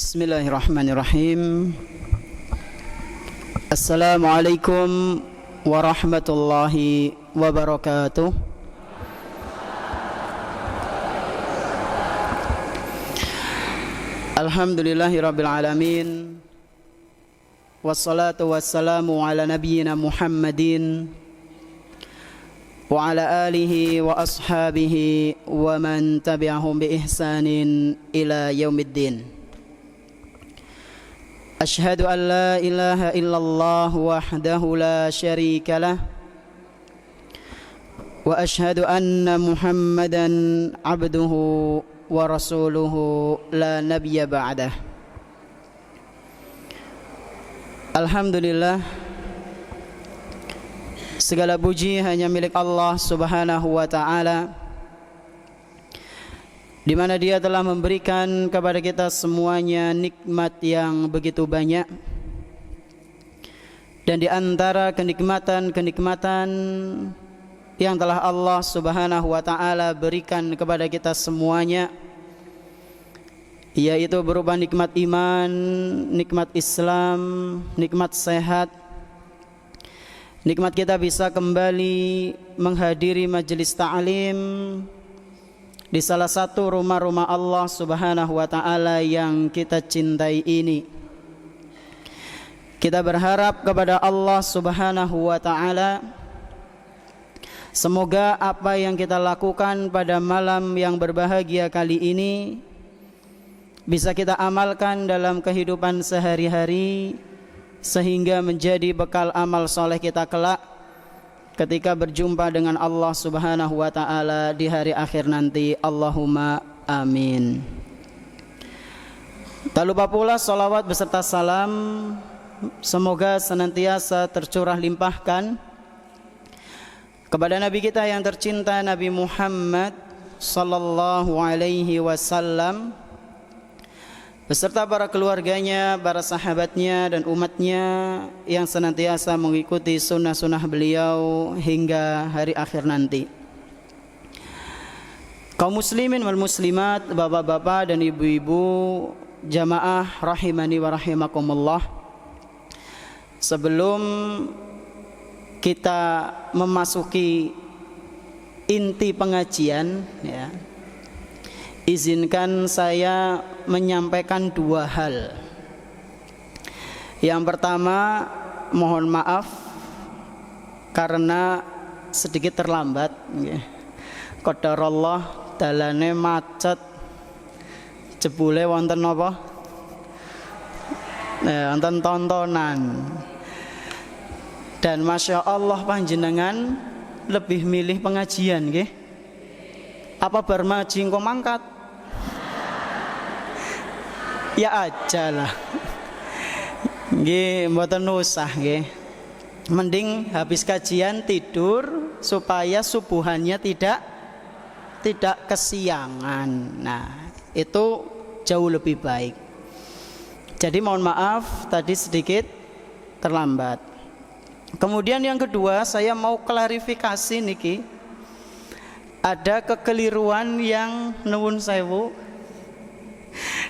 Bismillahirrahmanirrahim. Assalamualaikum warahmatullahi wabarakatuh. Alhamdulillahirabbil alamin. Wassalatu wassalamu ala nabiyyina Muhammadin wa ala alihi wa ashabihi wa man tabi'ahum bi ihsanin ila yaumiddin. Ashhadu an la ilaha illallah wahdahu la syarika lah wa ashhadu anna Muhammadan abduhu wa rasuluhu la nabiyya ba'dah. Alhamdulillah, segala puji hanya milik Allah Subhanahu wa ta'ala, di mana Dia telah memberikan kepada kita semuanya nikmat yang begitu banyak. Dan di antara kenikmatan-kenikmatan yang telah Allah Subhanahu wa ta'ala berikan kepada kita semuanya, yaitu berupa nikmat iman, nikmat Islam, nikmat sehat, nikmat kita bisa kembali menghadiri majelis ta'lim di salah satu rumah-rumah Allah Subhanahu wa ta'ala yang kita cintai ini. Kita berharap kepada Allah Subhanahu wa ta'ala, semoga apa yang kita lakukan pada malam yang berbahagia kali ini bisa kita amalkan dalam kehidupan sehari-hari, sehingga menjadi bekal amal soleh kita kelak ketika berjumpa dengan Allah Subhanahu wa ta'ala di hari akhir nanti. Allahumma amin. Tak lupa pula salawat beserta salam semoga senantiasa tercurah limpahkan kepada Nabi kita yang tercinta, Nabi Muhammad sallallahu alaihi wasallam, beserta para keluarganya, para sahabatnya dan umatnya yang senantiasa mengikuti sunnah-sunnah beliau hingga hari akhir nanti. Kaum muslimin wal muslimat, bapak-bapak dan ibu-ibu, jamaah rahimani wa rahimakumullah. Sebelum kita memasuki inti pengajian, ya, izinkan saya menyampaikan dua hal. Yang pertama, mohon maaf karena sedikit terlambat. Qadarullah dalane macet, jebule wonten apa? Wonten tontonan. Dan masya Allah panjenengan lebih milih pengajian, nggih. Apa bar maji engko mangkat? Ya aja lah. Nggih, mboten usah nggih. Mending habis kajian tidur supaya subuhannya tidak kesiangan. Nah, itu jauh lebih baik. Jadi mohon maaf tadi sedikit terlambat. Kemudian yang kedua, saya mau klarifikasi niki. Ada kekeliruan yang nuwun sewu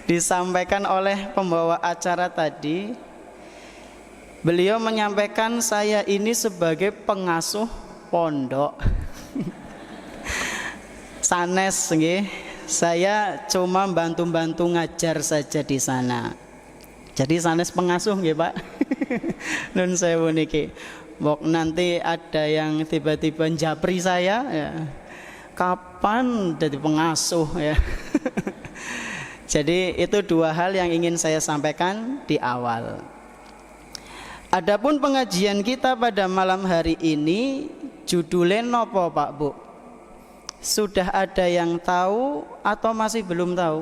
disampaikan oleh pembawa acara tadi. Beliau menyampaikan saya ini sebagai pengasuh pondok. Sanes nggih, saya cuma bantu-bantu ngajar saja di sana. Jadi sanes pengasuh nggih, Pak. Nun sewu niki. Mbok nanti ada yang tiba-tiba japri saya, ya. Kapan jadi pengasuh, ya. Jadi itu dua hal yang ingin saya sampaikan di awal. Adapun pengajian kita pada malam hari ini judulnya nopo, Pak Bu? Sudah ada yang tahu atau masih belum tahu?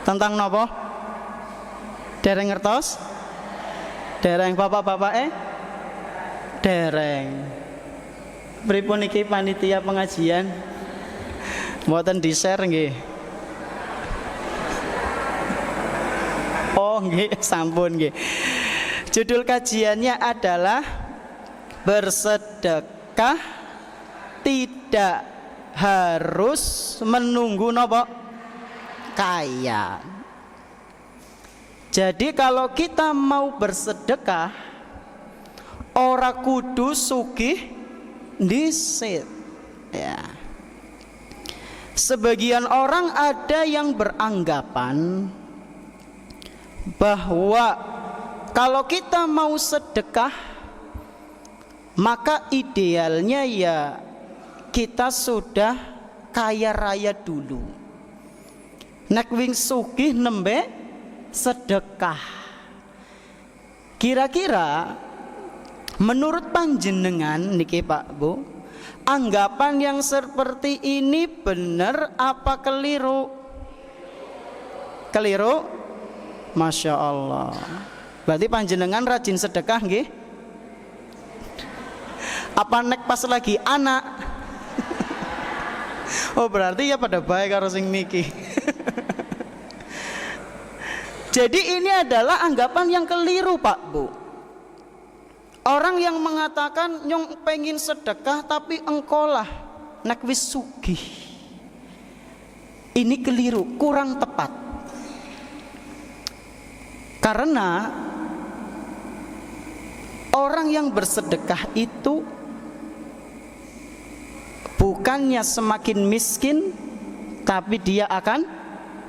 Tentang nopo? Dereng ngertos? Dereng bapak-bapak dereng. Pripun iki panitia pengajian? Mboten di-share nggih. Oh nggih, sampun nggih. Judul kajiannya adalah bersedekah tidak harus menunggu nopo kaya. Jadi kalau kita mau bersedekah, ora kudu sugih dhisit ya. Sebagian orang ada yang beranggapan bahwa kalau kita mau sedekah, maka idealnya ya kita sudah kaya raya dulu. Nek wing sugih nembe sedekah. Kira-kira menurut panjenengan niki Pak Bu, anggapan yang seperti ini benar apa keliru? Keliru? Masya Allah. Berarti panjenengan rajin sedekah nggih? Apa nek pas lagi anak? Oh berarti ya pada baik karo sing niki. Jadi ini adalah anggapan yang keliru Pak Bu. Orang yang mengatakan nyong pengen sedekah tapi engkolah nek wis sugih. Ini keliru, kurang tepat. Karena orang yang bersedekah itu bukannya semakin miskin, tapi dia akan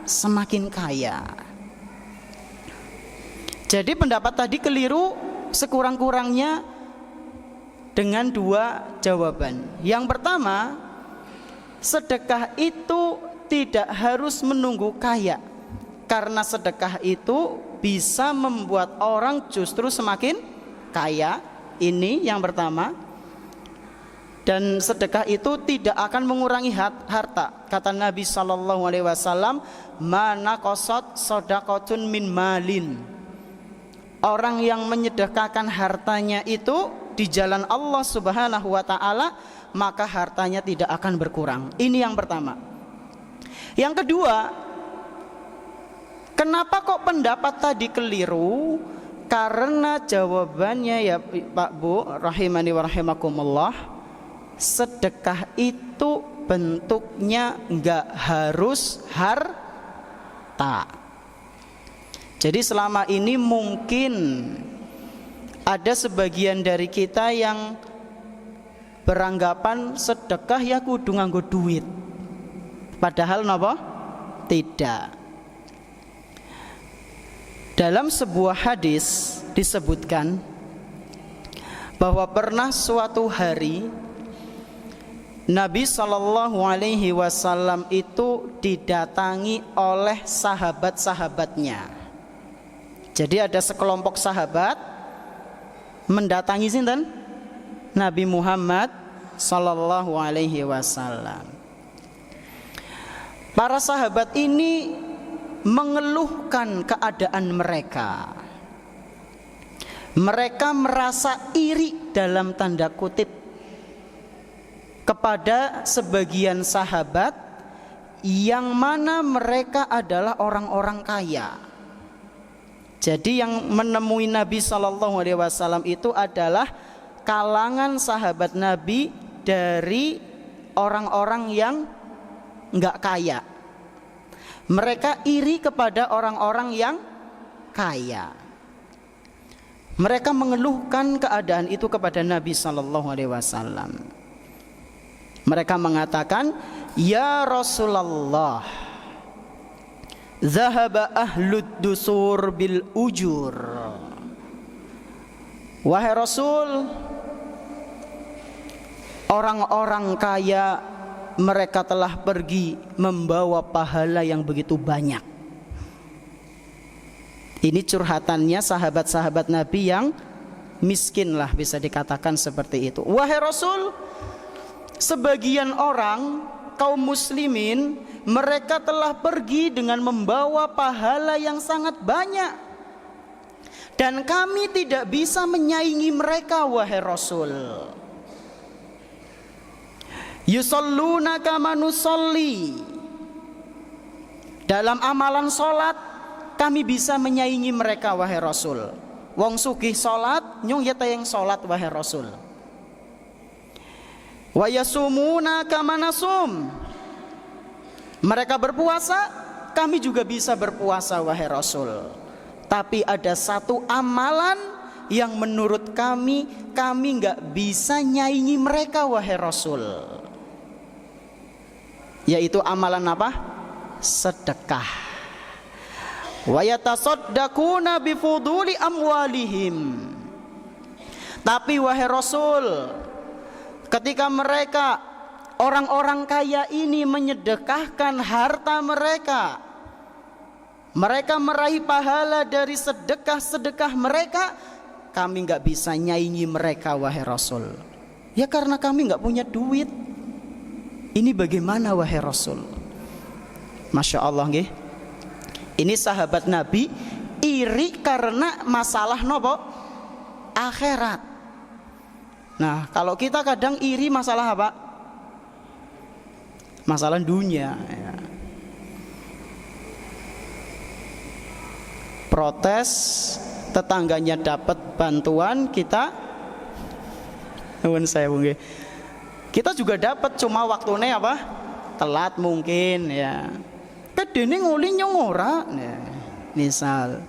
semakin kaya. Jadi pendapat tadi keliru sekurang-kurangnya dengan dua jawaban. Yang pertama, sedekah itu tidak harus menunggu kaya, karena sedekah itu bisa membuat orang justru semakin kaya. Ini yang pertama. Dan sedekah itu tidak akan mengurangi harta. Kata Nabi SAW, "Mana qasat shadaqatun min malin." Orang yang menyedekahkan hartanya itu di jalan Allah Subhanahu wa taala, maka hartanya tidak akan berkurang. Ini yang pertama. Yang kedua, kenapa kok pendapat tadi keliru? Karena jawabannya ya Pak Bu, rahimani wa rahimakumullah, sedekah itu bentuknya enggak harus harta. Jadi selama ini mungkin ada sebagian dari kita yang beranggapan sedekah ya kudu nganggo duit. Padahal napa? Tidak. Dalam sebuah hadis disebutkan bahwa pernah suatu hari Nabi SAW itu didatangi oleh sahabat-sahabatnya. Jadi ada sekelompok sahabat mendatangi sinten? Nabi Muhammad SAW. Para sahabat ini mengeluhkan keadaan mereka. Mereka merasa iri dalam tanda kutip kepada sebagian sahabat yang mana mereka adalah orang-orang kaya. Jadi yang menemui Nabi SAW itu adalah kalangan sahabat Nabi dari orang-orang yang enggak kaya. Mereka iri kepada orang-orang yang kaya. Mereka mengeluhkan keadaan itu kepada Nabi SAW. Mereka mengatakan, "Ya Rasulullah, zahaba ahlud dusur bil ujur." Wahai Rasul, orang-orang kaya mereka telah pergi membawa pahala yang begitu banyak. Ini curhatannya sahabat-sahabat Nabi yang miskin lah, bisa dikatakan seperti itu. Wahai Rasul, sebagian orang kaum muslimin mereka telah pergi dengan membawa pahala yang sangat banyak, dan kami tidak bisa menyaingi mereka wahai Rasul. Yusalluna kama nusalli, dalam amalan solat kami bisa menyaingi mereka wahai Rasul. Wong sugih solat nyung ya tayang solat wahai Rasul. Wa yasumuna kama nasum, mereka berpuasa kami juga bisa berpuasa wahai Rasul. Tapi ada satu amalan yang menurut kami nggak bisa nyaingi mereka wahai Rasul. Yaitu amalan apa? Sedekah. Wa yatasaddaquna bifuduli amwalihim. Tapi wahai Rasul, ketika mereka orang-orang kaya ini menyedekahkan harta mereka, mereka meraih pahala dari sedekah-sedekah mereka, kami nggak bisa nyaingi mereka wahai Rasul. Ya karena kami nggak punya duit. Ini bagaimana wahai Rasul? Masya Allah nggih. Ini sahabat Nabi iri karena masalah nopo? Akhirat. Nah, kalau kita kadang iri masalah apa? Masalah dunia ya. Protes tetangganya dapat bantuan, kita kita juga dapat, cuma waktunya apa? Telat mungkin ya. Kedene nguli nyong ora ya. Misal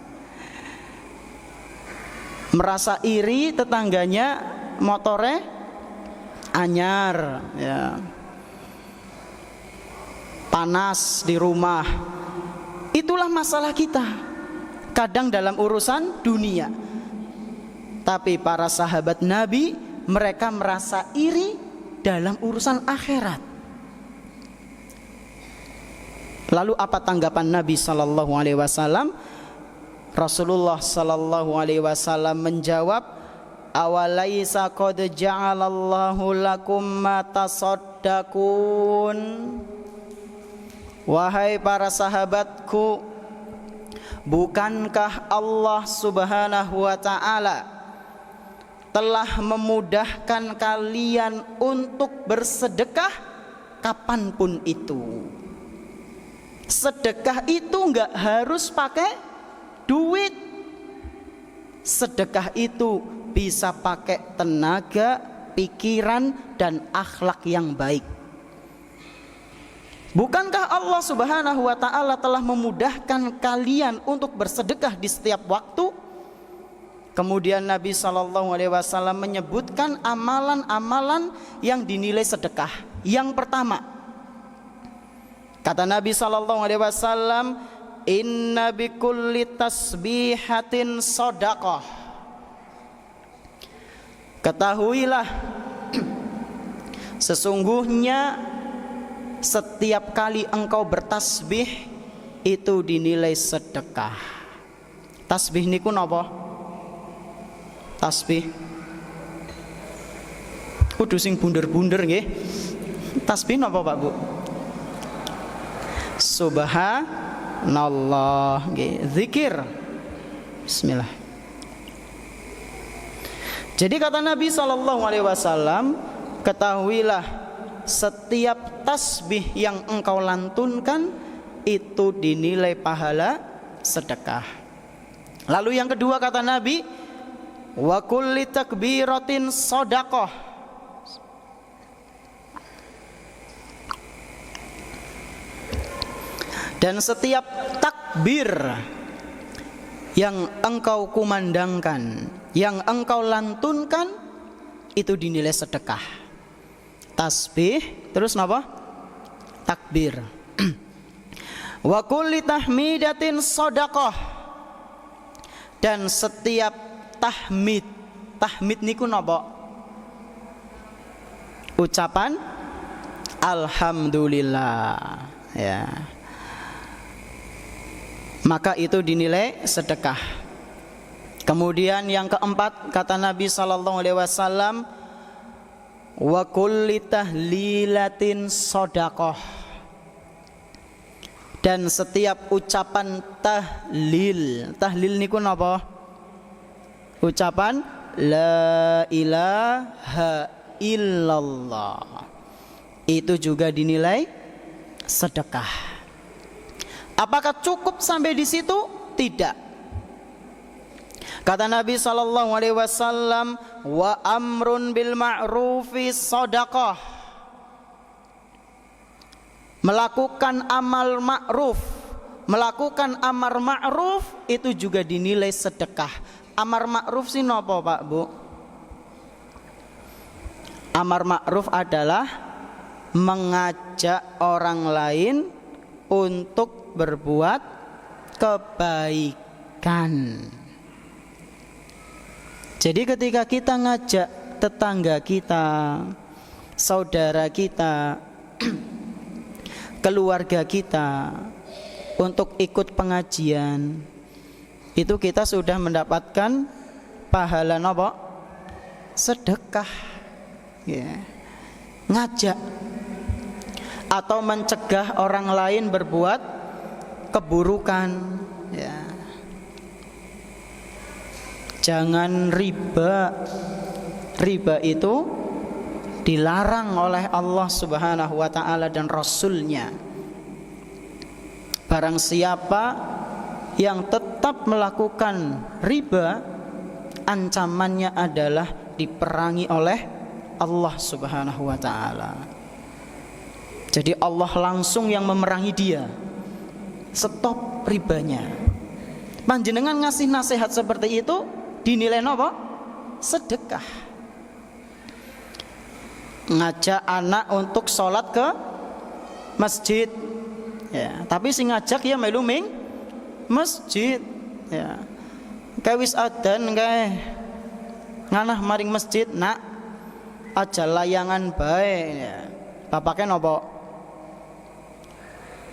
merasa iri tetangganya motore anyar ya, panas di rumah. Itulah masalah kita kadang dalam urusan dunia. Tapi para sahabat Nabi, mereka merasa iri dalam urusan akhirat. Lalu apa tanggapan Nabi sallallahu alaihi wasallam? Rasulullah sallallahu alaihi wasallam menjawab, awalaisa qad ja'alallahu lakum ma tasaddaqun. Wahai para sahabatku, bukankah Allah Subhanahu wa ta'ala telah memudahkan kalian untuk bersedekah kapanpun itu? Sedekah itu enggak harus pakai duit. Sedekah itu bisa pakai tenaga, pikiran, dan akhlak yang baik. Bukankah Allah Subhanahu wa ta'ala telah memudahkan kalian untuk bersedekah di setiap waktu? Kemudian Nabi SAW menyebutkan amalan-amalan yang dinilai sedekah. Yang pertama, kata Nabi SAW, inna bikulli tasbihatin shadaqah. Ketahuilah, sesungguhnya setiap kali engkau bertasbih itu dinilai sedekah. Tasbih niku napa? Tasbih kudu sing bunder-bunder nggih. Tasbih napa Pak Bu? Subhanallah nggih, zikir. Bismillah. Jadi kata Nabi SAW, ketahuilah setiap tasbih yang engkau lantunkan itu dinilai pahala sedekah. Lalu yang kedua kata Nabi, wa kulli takbiratin shadaqah. Dan setiap takbir yang engkau kumandangkan, yang engkau lantunkan, itu dinilai sedekah. Tasbih, terus napa? Takbir. Wa kulli tahmidatin shadaqah. Dan setiap tahmid, tahmid niku napa? Ucapan alhamdulillah ya. Maka itu dinilai sedekah. Kemudian yang keempat kata Nabi SAW, wa kulli tahlilatin shadaqah. Dan setiap ucapan tahlil, tahlil niku napa? Ucapan la ilaha illallah, itu juga dinilai sedekah. Apakah cukup sampai di situ? Tidak. Kata Nabi SAW, wa amrun bil ma'rufi shadaqah. Melakukan amal ma'ruf, melakukan amar ma'ruf itu juga dinilai sedekah. Amar ma'ruf sih nopo Pak Bu? Amar ma'ruf adalah mengajak orang lain untuk berbuat kebaikan. Jadi ketika kita ngajak tetangga kita, saudara kita, keluarga kita untuk ikut pengajian, itu kita sudah mendapatkan pahala nopo? Sedekah. Ya. Ngajak atau mencegah orang lain berbuat keburukan, ya. Jangan riba. Riba itu dilarang oleh Allah Subhanahu wa ta'ala dan Rasulnya. Barang siapa yang tetap melakukan riba, ancamannya adalah diperangi oleh Allah Subhanahu wa ta'ala. Jadi Allah langsung yang memerangi dia. Stop ribanya. Panjenengan ngasih nasihat seperti itu dinilai apa? Sedekah. Ngajak anak untuk sholat ke masjid, ya, tapi sing ngajak ya melu ming masjid, ya. Kayak wis adzan kae nganah maring masjid, nak aja layangan bae, ya. Bapaknya nopo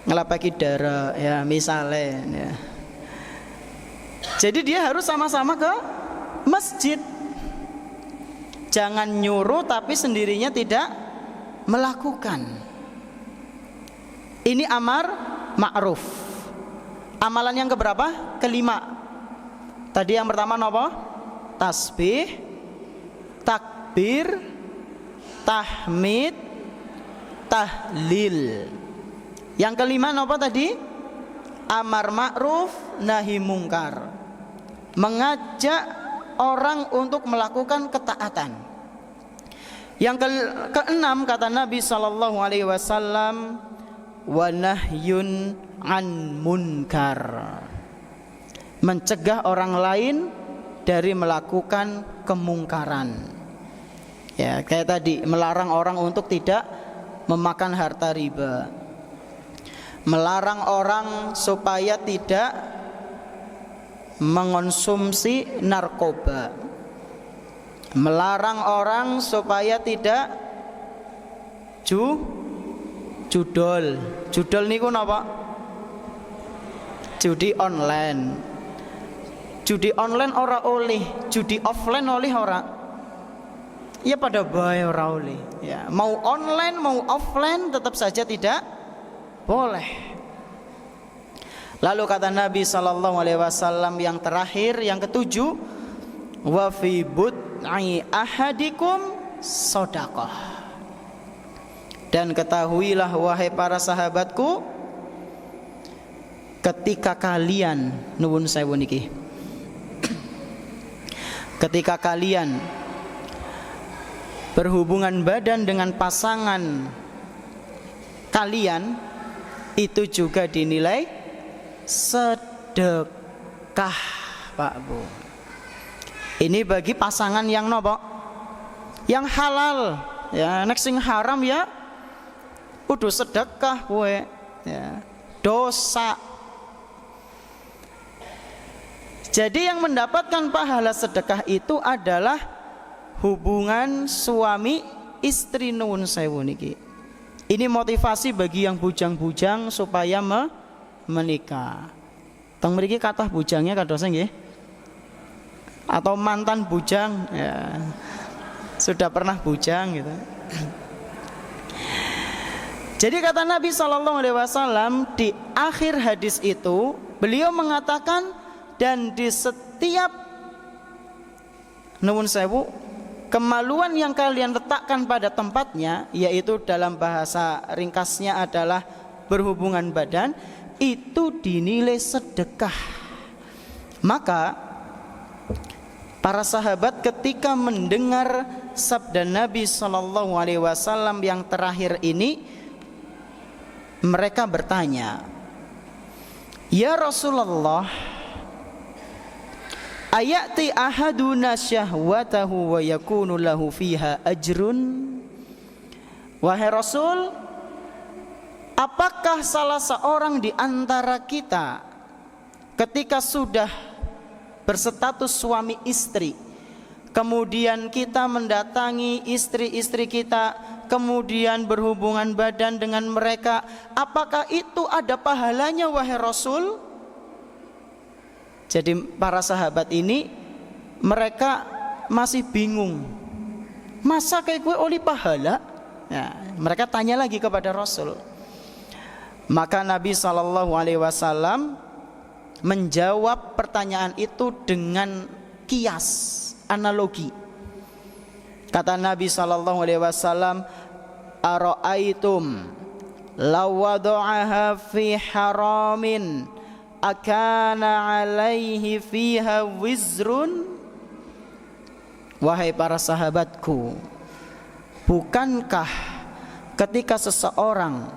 ngelapaki darah, ya misalnya, ya. Jadi dia harus sama-sama ke masjid. Jangan nyuruh tapi sendirinya tidak melakukan. Ini amar ma'ruf. Amalan yang keberapa? Kelima. Tadi yang pertama apa? Tasbih, takbir, tahmid, tahlil. Yang kelima apa tadi? Amar ma'ruf, nahi mungkar. Mengajak orang untuk melakukan ketaatan. Yang keenam kata Nabi sallallahu alaihi wasallam, wa nahyun an munkar. Mencegah orang lain dari melakukan kemungkaran. Ya, kayak tadi melarang orang untuk tidak memakan harta riba. Melarang orang supaya tidak mengonsumsi narkoba. Melarang orang supaya tidak judol. Judol niku napa? Judi online. Judi online ora oleh, judi offline oleh ora. Ya pada bae ora oleh. Ya, mau online mau offline tetap saja tidak boleh. Lalu kata Nabi sallallahu alaihi wasallam yang terakhir, yang ketujuh, wa fi bud'i ahadikum shadaqah. Dan ketahuilah wahai para sahabatku, ketika kalian nuwun sewu niki, ketika kalian berhubungan badan dengan pasangan kalian, itu juga dinilai sedekah, Pak Bu. Ini bagi pasangan yang nopo? Yang halal, ya. Nek sing haram ya udah sedekah kowe, ya. Dosa. Jadi yang mendapatkan pahala sedekah itu adalah hubungan suami istri, nuwun sewu niki. Ini motivasi bagi yang bujang-bujang supaya menikah. Teng mriki kathah bujangnya kadosa nggih? Atau mantan bujang, ya. Sudah pernah bujang gitu. Jadi kata Nabi SAW di akhir hadis itu, beliau mengatakan, dan di setiap nuwun sewu kemaluan yang kalian letakkan pada tempatnya, yaitu dalam bahasa ringkasnya adalah berhubungan badan, itu dinilai sedekah. Maka para sahabat ketika mendengar sabda Nabi SAW yang terakhir ini, mereka bertanya, "Ya Rasulullah, ayati ahaduna syahwatahu wa yakunu lahu fiha ajrun?" Wahai Rasul, apakah salah seorang di antara kita ketika sudah berstatus suami istri, kemudian kita mendatangi istri-istri kita, kemudian berhubungan badan dengan mereka, apakah itu ada pahalanya wahai Rasul? Jadi para sahabat ini mereka masih bingung, masa kayak gue oleh pahala? Ya, mereka tanya lagi kepada Rasul. Maka Nabi SAW menjawab pertanyaan itu dengan kias, analogi. Kata Nabi SAW, "Ara'aitum law wada'aha fi haramin akana alaihi fiha wizrun?" Wahai para sahabatku, bukankah ketika seseorang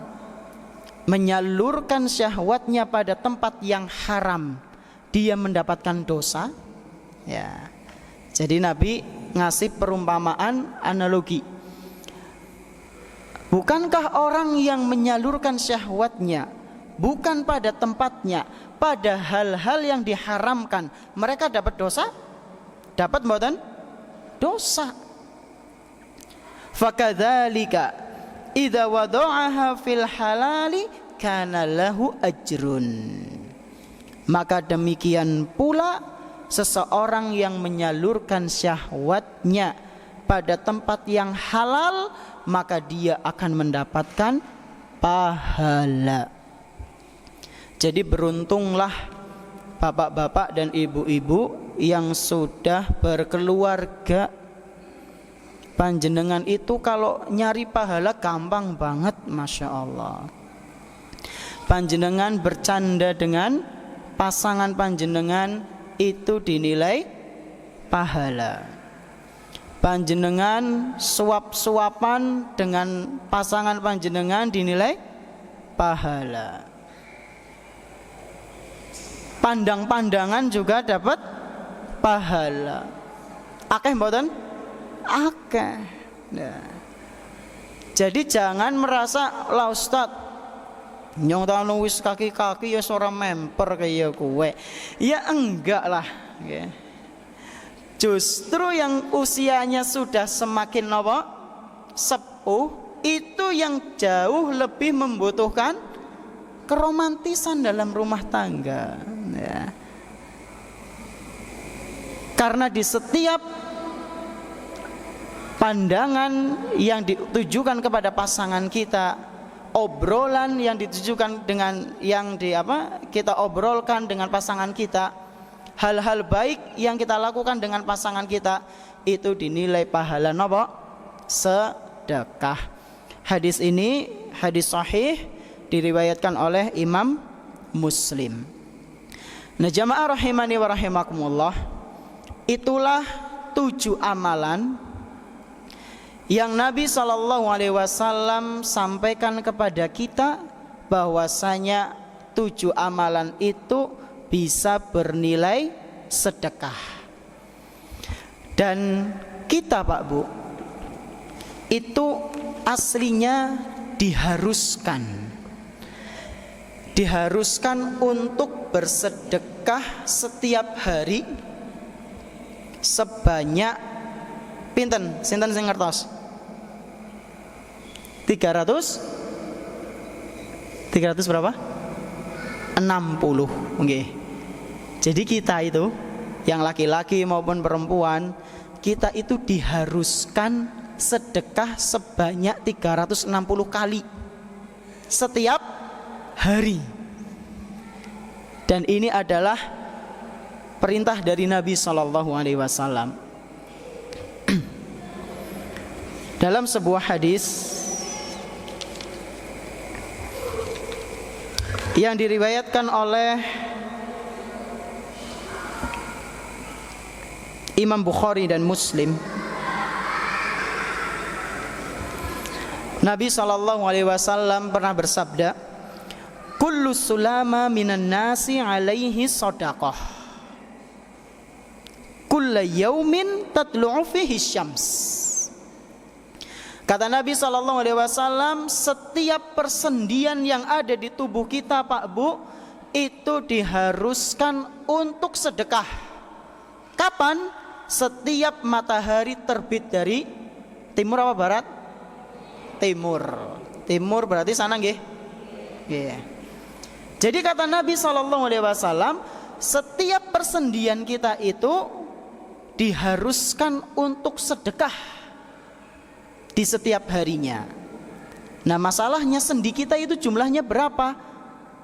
menyalurkan syahwatnya pada tempat yang haram, dia mendapatkan dosa? Ya. Jadi Nabi ngasih perumpamaan, analogi. Bukankah orang yang menyalurkan syahwatnya bukan pada tempatnya, pada hal-hal yang diharamkan, mereka dapat dosa? Dapat mboten? Dosa. Fakadzalika idza wada'aha fil halali kana lahu ajrun. Maka demikian pula seseorang yang menyalurkan syahwatnya pada tempat yang halal, maka dia akan mendapatkan pahala. Jadi beruntunglah bapak-bapak dan ibu-ibu yang sudah berkeluarga. Panjenengan itu kalau nyari pahala gampang banget, Masya Allah. Panjenengan bercanda dengan pasangan panjenengan itu dinilai pahala. Panjenengan suap-suapan dengan pasangan panjenengan dinilai pahala. Pandang-pandangan juga dapat pahala. Akeh mboten? Akeh. Nah. Jadi jangan merasa lah Ustaz, nyong tanu wis kaki-kaki ya ora memper kaya kowe. Ya enggak lah, okay. Justru yang usianya sudah semakin sepuh itu yang jauh lebih membutuhkan keromantisan dalam rumah tangga, ya. Karena di setiap pandangan yang ditujukan kepada pasangan kita, obrolan yang ditujukan dengan yang kita obrolkan dengan pasangan kita, hal-hal baik yang kita lakukan dengan pasangan kita, itu dinilai pahala napa? Sedekah. Hadis ini hadis sahih, diriwayatkan oleh Imam Muslim. Nah, jamaah rahimani wa rahimakumullah, itulah 7 amalan yang Nabi SAW sampaikan kepada kita, bahwasanya 7 amalan itu bisa bernilai sedekah. Dan kita Pak Bu, itu aslinya diharuskan untuk bersedekah setiap hari sebanyak pinten sinten sing ngertos? 300 berapa? 60. Okay. Jadi kita itu yang laki-laki maupun perempuan, kita itu diharuskan sedekah sebanyak 360 kali setiap hari. Dan ini adalah perintah dari Nabi SAW. Dalam sebuah hadis yang diriwayatkan oleh Imam Bukhari dan Muslim, Nabi SAW pernah bersabda, kullu sulama minan nasi alaihi shadaqah kulla yaumin tatlu'u fihi syams. Kata Nabi SAW, setiap persendian yang ada di tubuh kita Pak Bu, itu diharuskan untuk sedekah. Kapan? Setiap matahari terbit dari timur apa barat? Timur. Timur berarti sana nggih? Nggih. Jadi kata Nabi SAW, setiap persendian kita itu diharuskan untuk sedekah di setiap harinya. Nah masalahnya sendi kita itu jumlahnya berapa?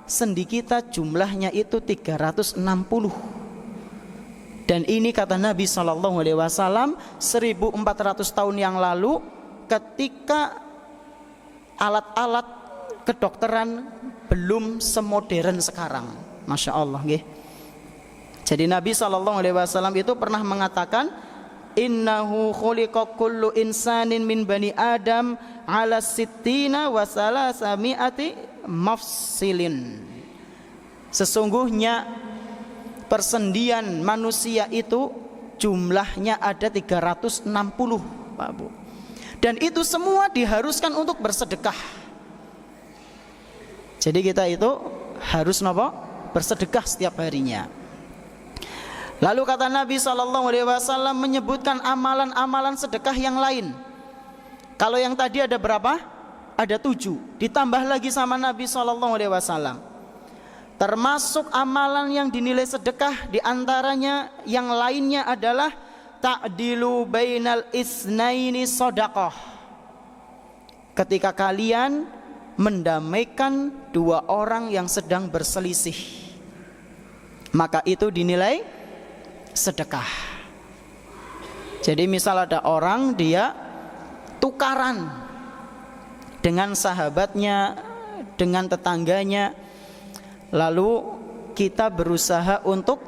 Sendi kita jumlahnya itu 360. Dan ini kata Nabi SAW 1400 tahun yang lalu, ketika alat-alat kedokteran belum semodern sekarang. Masya Allah nggih. Jadi Nabi SAW itu pernah mengatakan, innahu khuliqa kullu insanin min bani adam ala sittina wa salasami'ati mafsilin. Sesungguhnya persendian manusia itu jumlahnya ada 360 Pak Bu. Dan itu semua diharuskan untuk bersedekah. Jadi kita itu harus nopo? Bersedekah setiap harinya. Lalu kata Nabi SAW menyebutkan amalan-amalan sedekah yang lain. Kalau yang tadi ada berapa? Ada 7. Ditambah lagi sama Nabi SAW. Termasuk amalan yang dinilai sedekah, diantaranya yang lainnya adalah ta'dilu bainal isnaini shadaqah. Ketika kalian mendamaikan dua orang yang sedang berselisih, maka itu dinilai sedekah. Jadi misal ada orang dia tukaran dengan sahabatnya, dengan tetangganya, lalu kita berusaha untuk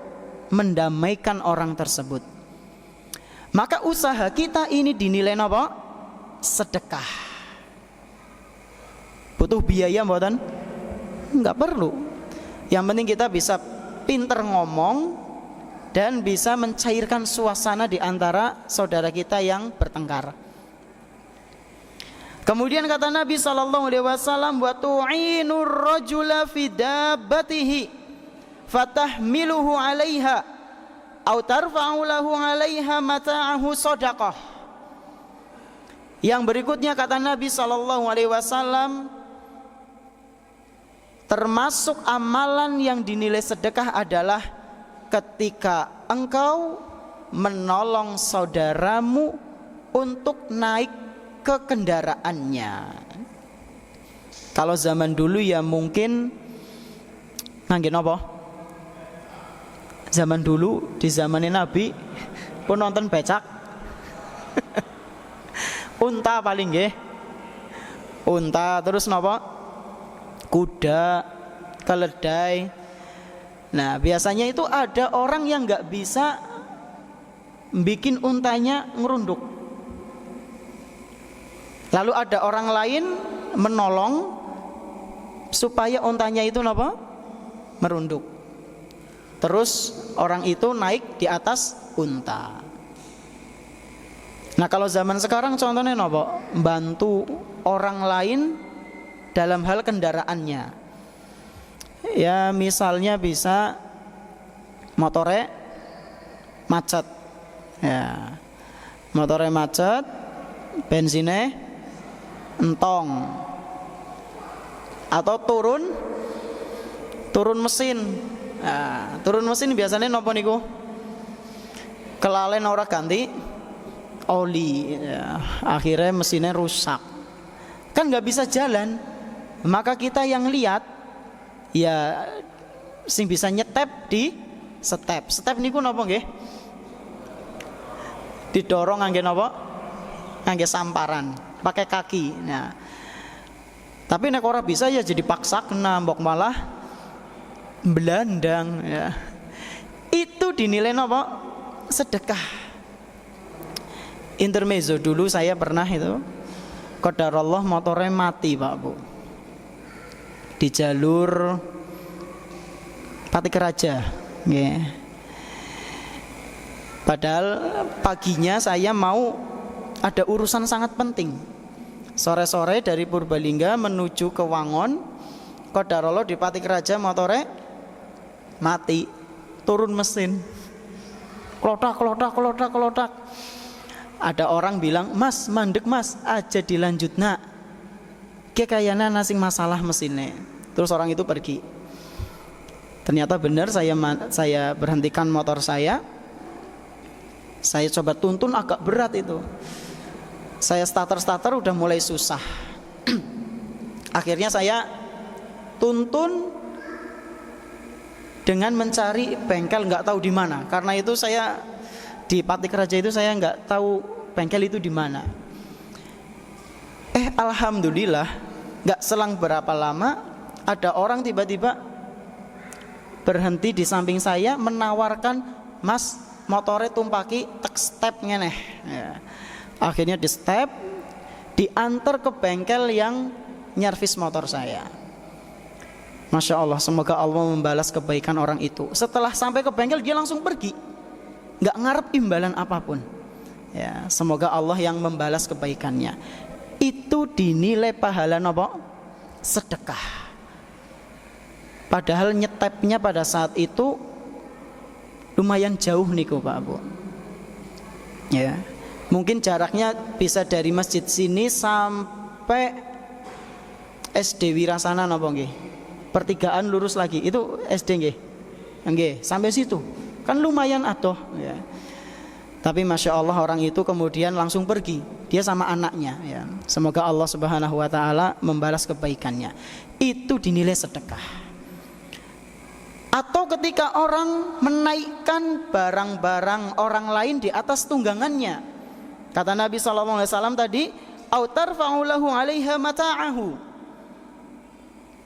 mendamaikan orang tersebut, maka usaha kita ini dinilai apa? Sedekah. Butuh biaya mboten? Enggak perlu. Yang penting kita bisa pinter ngomong dan bisa mencairkan suasana di antara saudara kita yang bertengkar. Kemudian kata Nabi SAW, wa tu'inur rajula fi dabbatihi fatahmiluhu 'alaiha aw tarfa'u lahu 'alaiha mata'ahu shadaqah. Yang berikutnya kata Nabi SAW, termasuk amalan yang dinilai sedekah adalah ketika engkau menolong saudaramu untuk naik ke kendaraannya. Kalau zaman dulu ya mungkin ngangge napa? Zaman dulu di zamannya Nabi pun nonton becak. Unta paling nggih. Unta terus napa? Kuda, keledai. Nah biasanya itu ada orang yang nggak bisa bikin untanya ngerunduk. Lalu ada orang lain menolong supaya untanya itu apa? Merunduk. Terus orang itu naik di atas unta. Nah kalau zaman sekarang contohnya apa? Bantu orang lain dalam hal kendaraannya. Ya misalnya bisa motore macet, ya motore macet, bensinnya entong, atau turun mesin. Nah, turun mesin biasanya nopo niku? Kelalen ora ganti oli, ya, akhirnya mesinnya rusak, kan nggak bisa jalan. Maka kita yang lihat, ya sing bisa nyetep di step niku napa nggih? Didorong ngangge napa? Ngangge samparan, pakai kaki. Nah, tapi nek ora bisa ya jadi paksakna, mbok malah belandang ya. Itu dinilai napa? Sedekah. Intermezzo dulu saya pernah itu qadarullah motornya mati Pak Bu. di jalur Patikeraja, yeah. Padahal paginya saya mau ada urusan sangat penting. Sore-sore dari Purbalingga menuju ke Wangon, kodarolo di Patikeraja motore mati, turun mesin, klotak. Ada orang bilang, "Mas, mandek mas, aja dilanjut nak. Kayaknya nasing masalah mesinnya." Terus orang itu pergi. Ternyata benar, saya berhentikan motor saya coba tuntun, agak berat itu. Saya starter udah mulai susah. Akhirnya saya tuntun dengan mencari bengkel nggak tahu di mana. Karena itu saya di Patikeraja itu saya nggak tahu bengkel itu di mana. Alhamdulillah, nggak selang berapa lama ada orang tiba-tiba berhenti di samping saya menawarkan, "Mas, motornya tumpaki tek step ngeneh." Ya. Akhirnya di step, diantar ke bengkel yang nyervis motor saya. Masya Allah, semoga Allah membalas kebaikan orang itu. Setelah sampai ke bengkel dia langsung pergi, nggak ngarep imbalan apapun. Ya, semoga Allah yang membalas kebaikannya. Itu dinilai pahala nopo? Sedekah. Padahal nyetepnya pada saat itu lumayan jauh niku Pak Bu. Ya, mungkin jaraknya bisa dari masjid sini sampai SD Wirasana napa nggih? Pertigaan lurus lagi itu SD nggih. Nggih, sampai situ. Kan lumayan atoh ya. Tapi Masya Allah orang itu kemudian langsung pergi. Dia sama anaknya ya. Semoga Allah Subhanahu wa taala membalas kebaikannya. Itu dinilai sedekah. Atau ketika orang menaikkan barang-barang orang lain di atas tunggangannya. Kata Nabi SAW tadi, "Au tarfa'u lahu 'alaiha mata'ahu."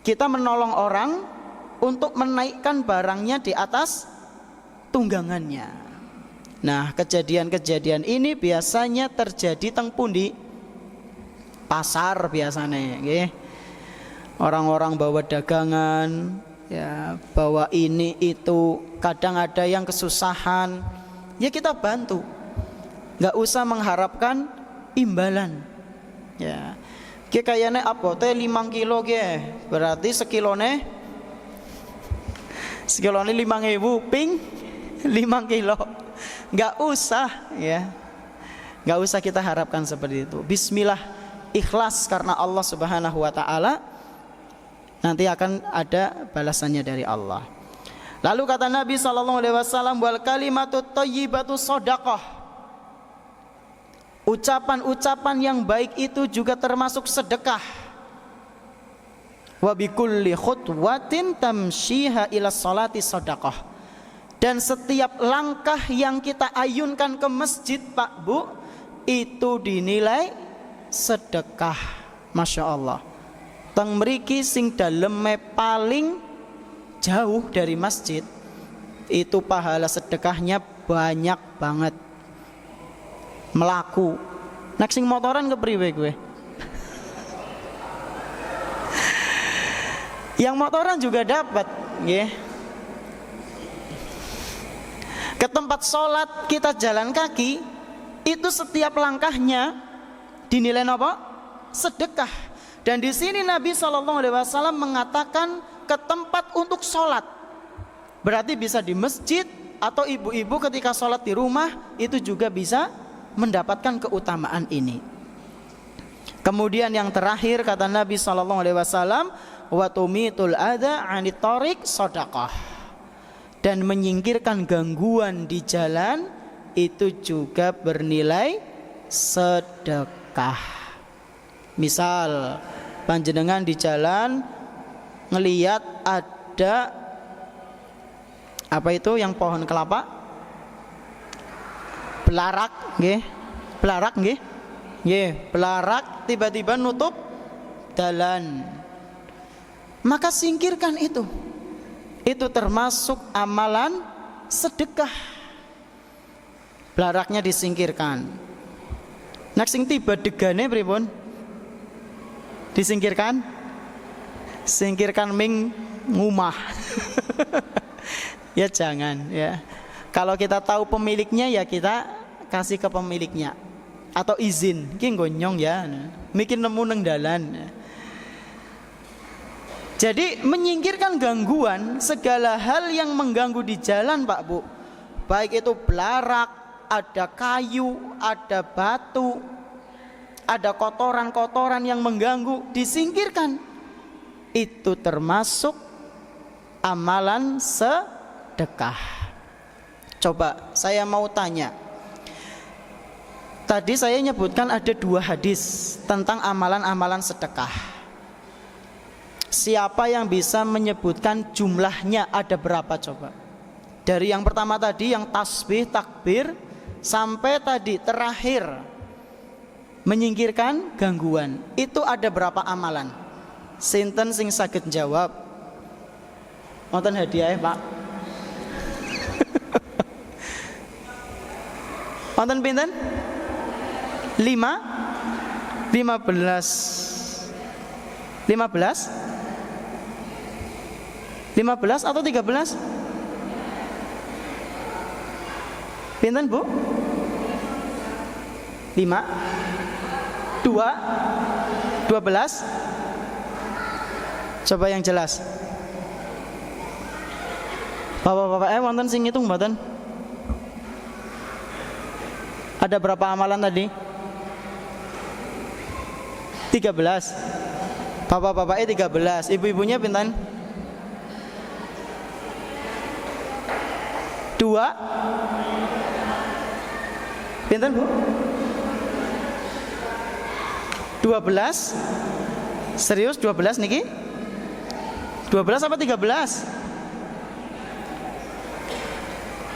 Kita menolong orang untuk menaikkan barangnya di atas tunggangannya. Nah, kejadian-kejadian ini biasanya terjadi teng pundi? Pasar biasanya, nggih. Orang-orang bawa dagangan, ya, bawa ini itu, kadang ada yang kesusahan, ya kita bantu, nggak usah mengharapkan imbalan. Ya, kayaknya apa teh 5 kilo ge, berarti sekilone 5.000 ping 5 kilo, nggak usah ya, nggak usah kita harapkan seperti itu. Bismillah, ikhlas karena Allah Subhanahu wa taala. Nanti akan ada balasannya dari Allah. Lalu kata Nabi SAW, "Wal kalimatu thayyibatu shadaqah." Ucapan-ucapan yang baik itu juga termasuk sedekah. Wa bikulli khutwatin tamshiha ila sholati shadaqah. Dan setiap langkah yang kita ayunkan ke masjid Pak Bu, itu dinilai sedekah. Masya Allah. Teng mriki sing daleme paling jauh dari masjid, itu pahala sedekahnya banyak banget. Melaku. Nek sing motoran kepriwe kowe? Yang motoran juga dapat, nggih. Ke tempat sholat kita jalan kaki, itu setiap langkahnya dinilai apa? Sedekah. Dan di sini Nabi SAW mengatakan ke tempat untuk sholat. Berarti bisa di masjid, atau ibu-ibu ketika sholat di rumah itu juga bisa mendapatkan keutamaan ini. Kemudian yang terakhir kata Nabi SAW, "Wa tumitul adza 'anit thariq shadaqah." Dan menyingkirkan gangguan di jalan itu juga bernilai sedekah. Misal panjenengan di jalan ngelihat ada apa itu yang pohon kelapa? Belarak, nggih. Belarak nggih. Nggih, belarak tiba-tiba nutup jalan. Maka singkirkan itu. Itu termasuk amalan sedekah. Belaraknya disingkirkan. Nek sing tiba degane pripun? Disingkirkan? singkirkan ming ngumah. Ya jangan ya. Kalau kita tahu pemiliknya ya kita kasih ke pemiliknya atau izin ki gonyong ya mikir nemu neng dalan. Jadi menyingkirkan gangguan segala hal yang mengganggu di jalan Pak Bu, baik itu belarak, ada kayu, ada batu, ada kotoran-kotoran yang mengganggu, disingkirkan. Itu termasuk amalan sedekah. Coba saya mau tanya, tadi saya nyebutkan ada 2 hadis tentang amalan-amalan sedekah. Siapa yang bisa menyebutkan jumlahnya ada berapa coba? Dari yang pertama tadi yang tasbih, takbir, sampai tadi terakhir menyingkirkan gangguan, itu ada berapa amalan? Sinten sing saged jawab? Wonten hadiah Pak? Wonten pinten? 15 atau 13? Pinten Bu? 5 2 12? Coba yang jelas. Bapak-bapak wonten sing ngitung mboten? Ada berapa amalan tadi? 13. Bapak-bapaknya 13, ibu-ibunya pinten? 2. Pinten Bu? 12. Serius 12 niki? 12 apa 13?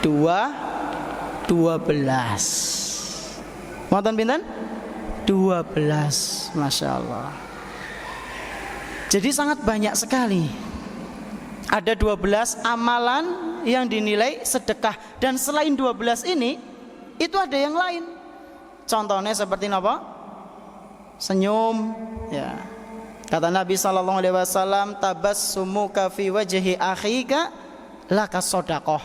12. Wonten pinten? 12. Masya Allah. Jadi sangat banyak sekali. Ada 12 amalan yang dinilai sedekah. Dan selain 12 ini, itu ada yang lain. Contohnya seperti apa? Senyum ya. Kata Nabi SAW, tabassumuka fi wajhi akhika laka sodakoh.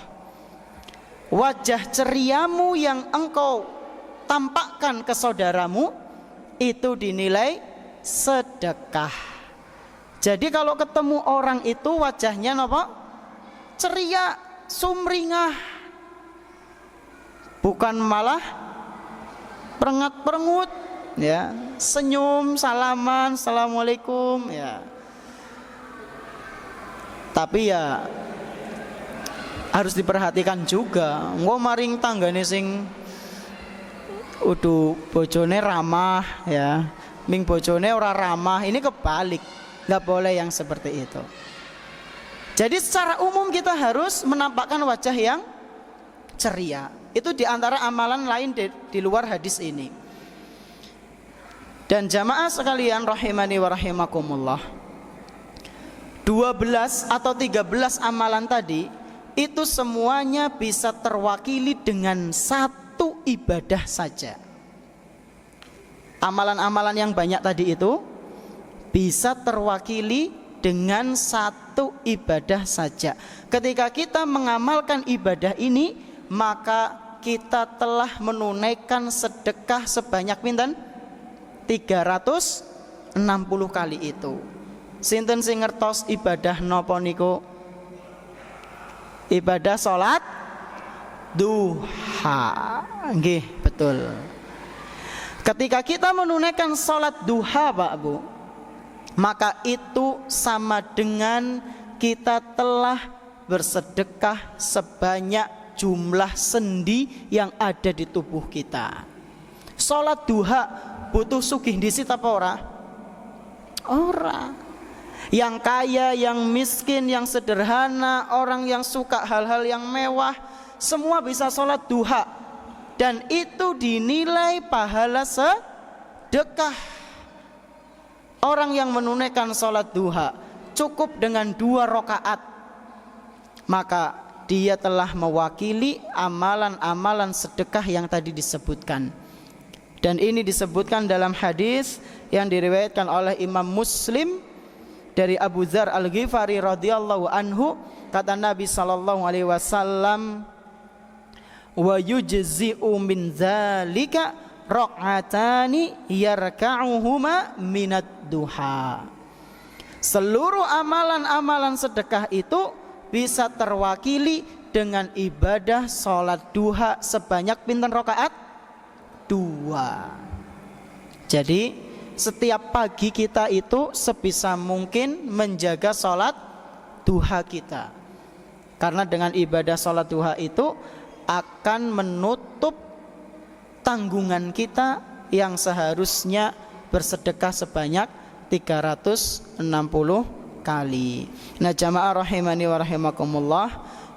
Wajah ceriamu yang engkau tampakkan ke saudaramu itu dinilai sedekah. Jadi kalau ketemu orang itu wajahnya apa? Ceria, sumringah, bukan malah perengat-perengut ya, senyum, salaman, assalamualaikum ya. Tapi ya harus diperhatikan juga. Engko maring tanggane sing udu bojone ramah ya, ming bojone ora ramah, ini kebalik. Nggak boleh yang seperti itu. Jadi secara umum kita harus menampakkan wajah yang ceria. Itu diantara amalan lain di luar hadis ini. Dan jamaah sekalian rahimani wa rahimakumullah, 12 atau 13 amalan tadi itu semuanya bisa terwakili dengan satu ibadah saja. Amalan-amalan yang banyak tadi itu bisa terwakili dengan satu ibadah saja. Ketika kita mengamalkan ibadah ini, maka kita telah menunaikan sedekah sebanyak pinten? 360 kali itu. Sinten sing ngertos ibadah napa niku? Ibadah salat duha. Nggih, betul. Ketika kita menunaikan salat duha, Pak Bu, maka itu sama dengan kita telah bersedekah sebanyak jumlah sendi yang ada di tubuh kita. Salat duha butuh sugih disit apa ora? Ora. Yang kaya, yang miskin, yang sederhana, orang yang suka hal-hal yang mewah, semua bisa salat duha. Dan itu dinilai pahala sedekah. Orang yang menunaikan salat duha cukup dengan 2 rakaat, maka dia telah mewakili amalan-amalan sedekah yang tadi disebutkan. Dan ini disebutkan dalam hadis yang diriwayatkan oleh Imam Muslim dari Abu Dzar Al-Ghifari radhiyallahu anhu, kata Nabi sallallahu alaihi wasallam, wa yujzi'u min dzalika raq'atani yarka'uhuma minad duha. Seluruh amalan-amalan sedekah itu bisa terwakili dengan ibadah sholat duha sebanyak pinten rakaat? 2. Jadi setiap pagi kita itu sebisa mungkin menjaga sholat duha kita, karena dengan ibadah sholat duha itu akan menutup tanggungan kita yang seharusnya bersedekah sebanyak 360 kali. Nah, jamaah rahimani wa rahimakumullah,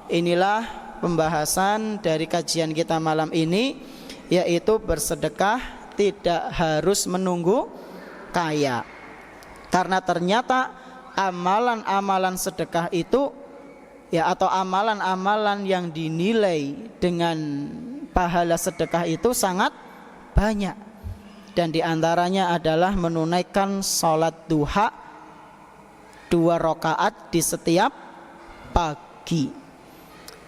inilah pembahasan dari kajian kita malam ini, yaitu bersedekah tidak harus menunggu kaya. Karena ternyata amalan-amalan sedekah itu ya, atau amalan-amalan yang dinilai dengan pahala sedekah itu sangat banyak, dan diantaranya adalah menunaikan sholat duha 2 rakaat di setiap pagi.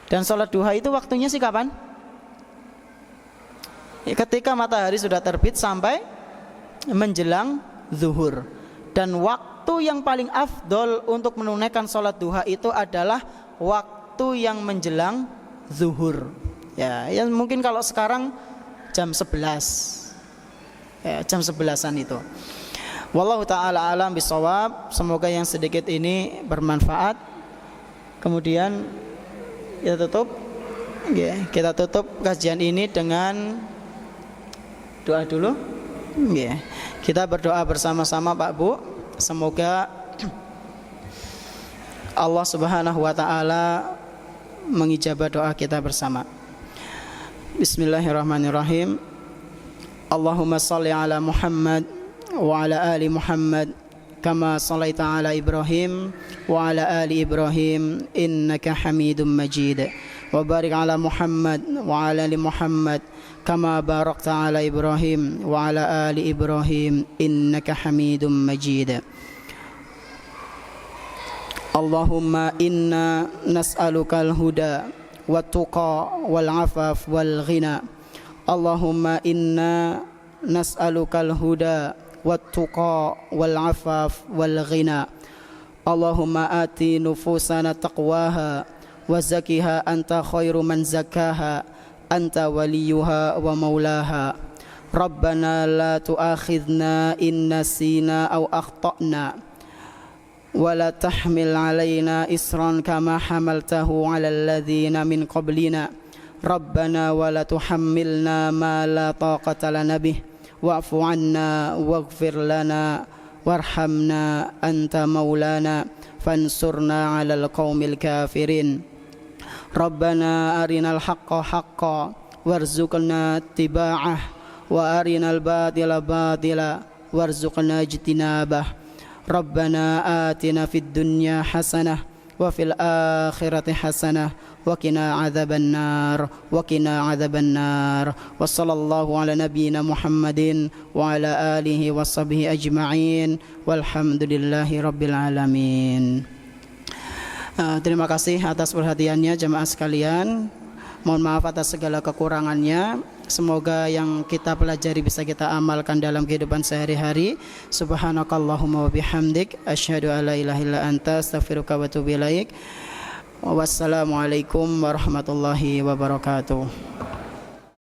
Dan sholat duha itu waktunya sih kapan? Ya, ketika matahari sudah terbit sampai menjelang zuhur. Dan waktu yang paling afdol untuk menunaikan sholat duha itu adalah waktu yang menjelang zuhur. Ya mungkin kalau sekarang jam 11, ya, jam 11-an itu. Wallahu ta'ala alam bisawab. Semoga yang sedikit ini bermanfaat. Kemudian kita tutup kajian ini dengan doa dulu. Kita berdoa bersama-sama Pak Bu. Semoga Allah subhanahu wa ta'ala mengijabah doa kita bersama. Bismillahirrahmanirrahim. Allahumma salli ala Muhammad wa ala ali Muhammad kama sallaita ala Ibrahim wa ala ali Ibrahim innaka Hamidum Majid. Wa barik ala Muhammad wa ala ali Muhammad kama barakta ala Ibrahim wa ala ali Ibrahim innaka Hamidum Majid. Allahumma inna nas'aluka al-huda wat-tuqa wal-'afaf wal-ghina. Allahumma inna nas'aluka al-huda wat-tuqa wal-'afaf wal-ghina. Allahumma ati nufusana taqwaha wa zakkiha anta khairu man zakkaha anta waliyuha wa maulaha. Rabbana la tu'akhidna in nasina aw akhtana ولا تحمل علينا إصرا كما حملته على الذين من قبلنا ربنا ولا تحملنا ما لا طاقة لنا به واعف عنا واغفر لنا وارحمنا أنت مولانا فانصرنا على القوم الكافرين ربنا أرنا الحق حقا وارزقنا اتباعه وأرنا الباطل باطلا وارزقنا اجتنابه ربنا آتنا في الدنيا حسنة وفي الآخرة حسنة وقنا عذاب النار وصلى الله على نبينا محمد وعلى آله وصحبه أجمعين والحمد لله رب العالمين. Terima kasih atas perhatiannya jemaah sekalian. Mohon maaf atas segala kekurangannya. Semoga yang kita pelajari bisa kita amalkan dalam kehidupan sehari-hari. Subhanakallahumma wa bihamdik asyhadu an la ilaha illa anta astaghfiruka wa atubu ilaik. Wassalamualaikum warahmatullahi wabarakatuh.